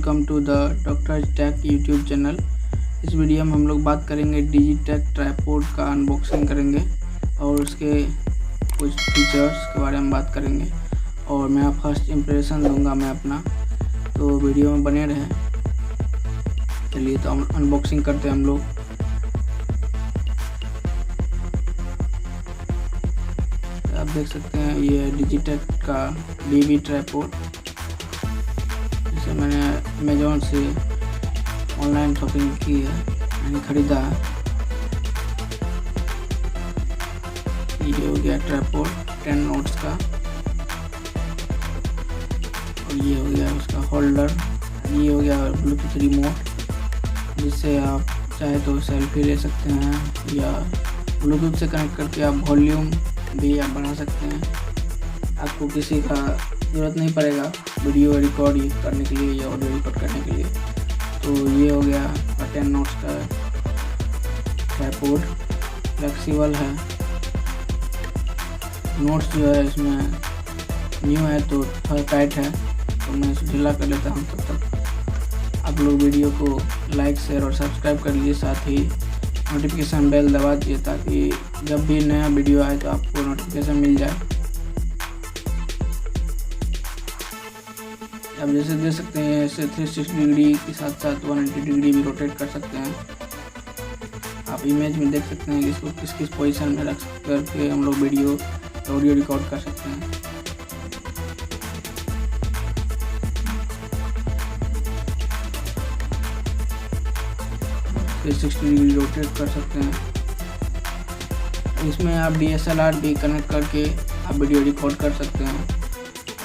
Welcome to the doctor tech YouTube channel. इस video में हम लोग बात करेंगे डिजिटेक ट्राइपॉड का अनबॉक्सिंग करेंगे और उसके कुछ फीचर्स के बारे में बात करेंगे और मैं फर्स्ट इम्प्रेशन दूंगा मैं अपना, तो वीडियो में बने रहें। चलिए तो हम अनबॉक्सिंग करते हैं हम लोग। आप देख सकते हैं ये डिजिटेक का डीबी ट्राइपॉड, जिसे मैंने अमेजोन से ऑनलाइन शॉपिंग की है, मैंने ख़रीदा है। ये हो गया ट्राइपॉड 10 नॉट्स का और ये हो गया उसका होल्डर। ये हो गया ब्लूटूथ रिमोट, जिससे आप चाहे तो सेल्फी ले सकते हैं या ब्लूटूथ से कनेक्ट करके आप वॉल्यूम भी आप बढ़ा सकते हैं। आपको किसी का ज़रूरत नहीं पड़ेगा वीडियो रिकॉर्ड करने के लिए या ऑडियो रिकॉर्ड करने के लिए। तो ये हो गया 10 नॉट्स का ट्राइपॉड, फ्लेक्सिबल है। नोट्स जो है इसमें न्यू है तो थोड़ा टाइट है, तो मैं इसे ढीला कर लेता हूँ। तब तक आप लोग वीडियो को लाइक शेयर और सब्सक्राइब कर लीजिए, साथ ही नोटिफिकेशन बेल दबा दिए ताकि जब भी नया वीडियो आए तो आपको नोटिफिकेशन मिल जाए। आप जैसे देख सकते हैं इसे 360 डिग्री के साथ साथ 180 डिग्री भी रोटेट कर सकते हैं। आप इमेज में देख सकते हैं कि इसको किस किस पोजीशन में रख करके हम लोग वीडियो ऑडियो रिकॉर्ड कर सकते हैं। तो 360 डिग्री रोटेट कर सकते हैं। इसमें आप DSLR भी कनेक्ट करके आप वीडियो रिकॉर्ड कर सकते हैं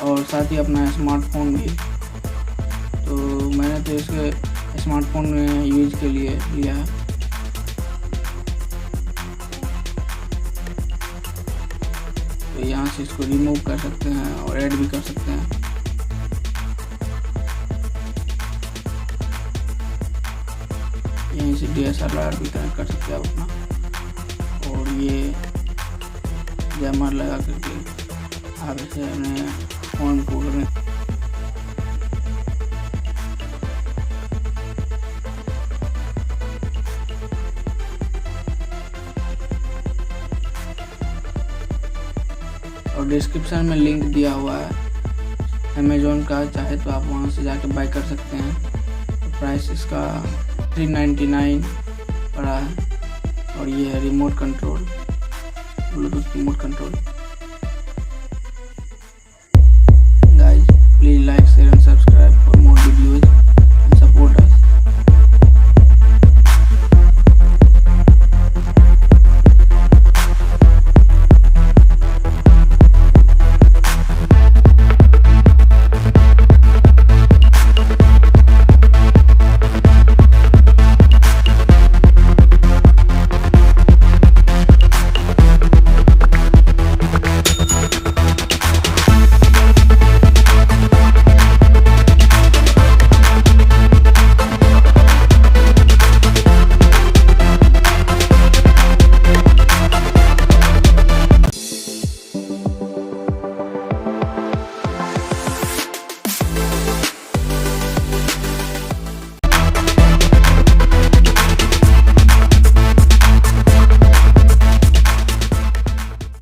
और साथ ही अपना स्मार्टफोन भी। तो मैंने तो इसके स्मार्टफोन में यूज के लिए लिया है। तो यहाँ से इसको रिमूव कर सकते हैं और ऐड भी कर सकते हैं। यहीं से DSLR भी कनेक्ट कर सकते हैं आप अपना, और ये जैमर लगा करके आप इसे अपने फोन को और डिस्क्रिप्शन में लिंक दिया हुआ है अमेजोन का, चाहे तो आप वहां से जाके बाय कर सकते हैं। तो प्राइस इसका 399 पड़ा है। और ये है remote control, Bluetooth remote control. Guys please like share and subscribe.